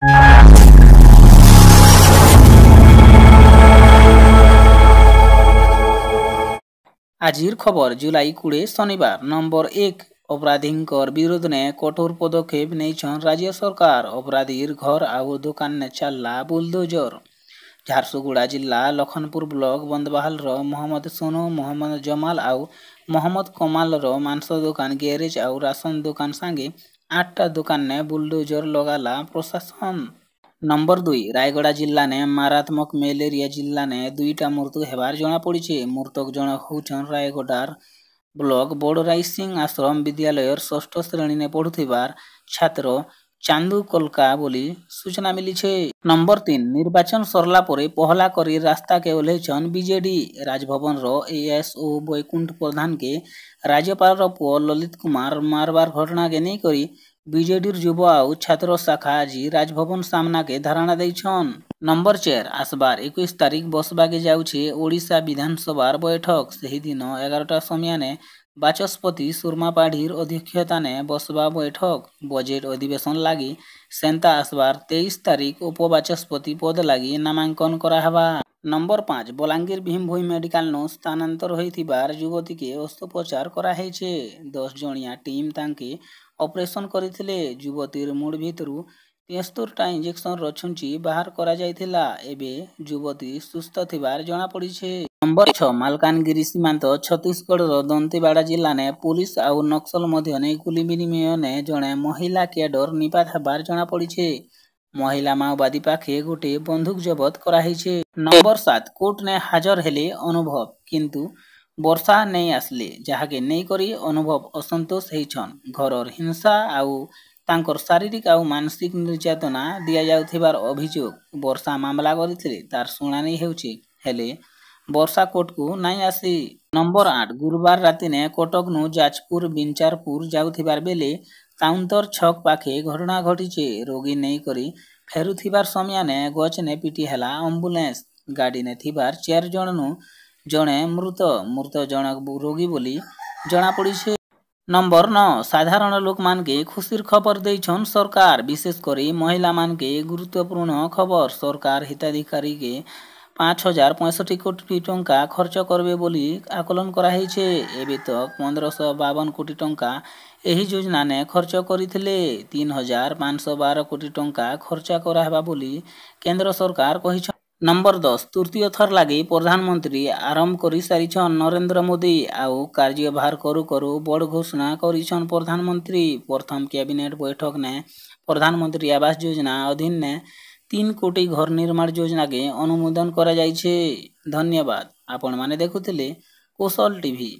আজির খবর জুলাই 20 শনিবার নম্বর 1 অপরাধীঙ্কর বিরোধনে কঠোর পদক্ষেপ নেইছন রাজ্য সরকার অপরাধীর ঘর আউ দোকানে চাল্লা বুলডোজর ঝারସୁগুড়া জিল্লা লখনপুর ব্লক বন্দবাহালর মোহাম্মদ সোনু মোহাম্মদ জমাল আউ মোহাম্মদ কমালর ମାଂସ ଦୋକାନ ଗ୍ୟାରେଜ ଆଉ ରାସନ ଦୋକାନ ସାଙ୍ଗେ 8ଟା ଦୋକାନରେ ବୁଲଡୋଜର ଲଗାଲା ପ୍ରଶାସନ। ନମ୍ବର 2 ରାୟଗଡ଼ା ଜିଲ୍ଲାନେ ମାରାତ୍ମକ ମ୍ୟାଲେରିଆ ଜିଲ୍ଲାନେ 2ଟା ମୃତ୍ୟୁ ହେବାର ଜଣାପଡ଼ିଛି। ମୃତକ ଜଣ ହେଉଛନ୍ ରାୟଗଡ଼ାର ବ୍ଲକ ବଡ଼ରାଇ ସିଂ ଆଶ୍ରମ ବିଦ୍ୟାଳୟର 6ଠ ଶ୍ରେଣୀରେ ପଢ଼ୁଥିବାର ଛାତ୍ର ଚାନ୍ଦୁ କଲକା ବୋଲି ସୂଚନା ମିଳିছে। ନମ୍ବର 3 ନିର୍ବାଚନ ସରିଲା ପରେ ପହଲା କରି ରାସ୍ତାକେ ଓହ୍ଲେଇଛନ୍ ବିଜେଡି। ରାଜଭବନର ଏଏସଓ ବୈକୁଣ୍ଠ ପ୍ରଧାନକେ ରାଜ୍ୟପାଳର ପୁଅ ଲଲିତ କୁମାର ମାରବାର ଘଟଣାକେ ନେଇକରି ବିଜେଡିର ଯୁବ ଆଉ ଛାତ୍ର ଶାଖା ଆଜି ରାଜଭବନ ସାମ୍ନାକେ ଧାରଣା ଦେଇଛନ୍। ନମ୍ବର 4 আসবার 21 ତାରିଖ ବସବାକେ ଯାଉଛି ଓଡ଼ିଶା ବିଧାନସଭାର ବୈଠକ। ସେହିଦିନ 11ଟା ସମୟରେ ବାଚସ୍ପତି ସୁରମା ପାଢ଼ୀର ଅଧ୍ୟକ୍ଷତାନେ ବସବା ବୈଠକ। ବଜେଟ ଅଧିବେଶନ ଲାଗି ସେନ୍ତା আসবার 23 ତାରିଖ ଉପବାଚସ୍ପତି ପଦ ଲାଗି ନାମାଙ୍କନ କରାହେବା। ନମ୍ବର 5 ବଲାଙ୍ଗୀର ଭୀମଭୋଇ ମେଡିକାଲନୁ ସ୍ଥାନାନ୍ତର ହୋଇଥିବାର ଯୁବତୀକେ ଅସ୍ତ୍ରୋପଚାର କରାହେଇছে। 10 ଜଣିଆ ଟିମ୍ ତାଙ୍କେ ଅପରେସନ କରିଥିଲେ। ଯୁବତୀର ମୁଣ୍ଡ ଭିତରୁ 73ଟା ଇଞ୍ଜେକ୍ସନର ଛୁଞ୍ଚି ବାହାର କରାଯାଇଥିଲା। ଏବେ ଯୁବତୀ ସୁସ୍ଥ ଥିବାର ଜଣାପଡ଼ିছে। ନମ୍ବର 6 ମାଲକାନଗିରି ସୀମାନ୍ତ ଛତିଶଗଡ଼ର ଦନ୍ତେବାଡ଼ା ଜିଲ୍ଲାନେ ପୁଲିସ ଆଉ ନକ୍ସଲ ମଧ୍ୟରେ ଗୁଲି ବିନିମୟରେ ଜଣେ ମହିଳା କ୍ୟାଡର ନିପାତ ହେବାର ଜଣାପଡ଼ିছে। ମହିଳା ମାଓବାଦୀ ପାଖେ ଗୋଟିଏ ବନ୍ଧୁକ ଜବତ କରାହେଇছে। ନମ୍ବର 7 କୋର୍ଟନେ ହାଜର ହେଲେ ଅନୁଭବ କିନ୍ତୁ ବର୍ଷା ନେଇ ଆସିଲେ ଯାହାକେ ନେଇକରି ଅନୁଭବ ଅସନ୍ତୋଷ ହେଇଛନ୍। ଘରର ହିଂସା ଆଉ ତାଙ୍କର ଶାରୀରିକ ଆଉ ମାନସିକ ନିର୍ଯାତନା ଦିଆଯାଉଥିବାର ଅଭିଯୋଗ। ବର୍ଷା ମାମଲା କରିଥିଲେ ତାର ଶୁଣାଣି ହେଉଛି ହେଲେ ବର୍ଷା କୋର୍ଟକୁ ନାଇଁ ଆସି। ନମ୍ବର 8 ଗୁରୁବାର ରାତିନେ କଟକନୁ ଯାଜପୁର ବିଞ୍ଚାରପୁର ଯାଉଥିବାର ବେଲେ ତାଉନ୍ତର ଛକ ପାଖେ ଘଟଣା ଘଟିছে। ରୋଗୀ ନେଇକରି ଫେରୁଥିବାର ସମୟରେ ଗଛନେ ପିଟି ହେଲା ଆମ୍ବୁଲାନ୍ସ। ଗାଡ଼ିନେ ଥିବାର 4 ଜଣନୁ ଜଣେ ମୃତ ଜଣକ ରୋଗୀ ବୋଲି ଜଣାପଡ଼ିছে। ନମ୍ବର 9 ସାଧାରଣ ଲୋକମାନକେ ଖୁସିର ଖବର ଦେଇଛନ୍ ସରକାର। ବିଶେଷ କରି ମହିଳାମାନକେ ଗୁରୁତ୍ୱପୂର୍ଣ୍ଣ ଖବର। ସରକାର ହିତାଧିକାରୀକେ 5065 କୋଟି ଟଙ୍କା ଖର୍ଚ୍ଚ କରିବେ ବୋଲି ଆକଳନ କରାହେଇছে। ଏବେ ତକ 1552 କୋଟି ଟଙ୍କା ଏହି ଯୋଜନାନେ ଖର୍ଚ୍ଚ କରିଥିଲେ। 3512 କୋଟି ଟଙ୍କା ଖର୍ଚ୍ଚ କରାହେବା ବୋଲି କେନ୍ଦ୍ର ସରକାର କହିଛନ୍ତି। ନମ୍ବର 10 ତୃତୀୟ ଥର ଲାଗି ପ୍ରଧାନମନ୍ତ୍ରୀ ଆରମ୍ଭ କରି ସାରିଛନ୍ ନରେନ୍ଦ୍ର ମୋଦି ଆଉ କାର୍ଯ୍ୟଭାର କରୁ କରୁ ବଡ଼ ଘୋଷଣା କରିଛନ୍ ପ୍ରଧାନମନ୍ତ୍ରୀ। ପ୍ରଥମ କ୍ୟାବିନେଟ ବୈଠକନେ ପ୍ରଧାନମନ୍ତ୍ରୀ ଆବାସ ଯୋଜନା ଅଧୀନରେ 3 କୋଟି ଘର ନିର୍ମାଣ ଯୋଜନାକେ ଅନୁମୋଦନ କରାଯାଇଛି। ଧନ୍ୟବାଦ। ଆପଣମାନେ ଦେଖୁଥିଲେ କୋଶଲ ଟିଭି।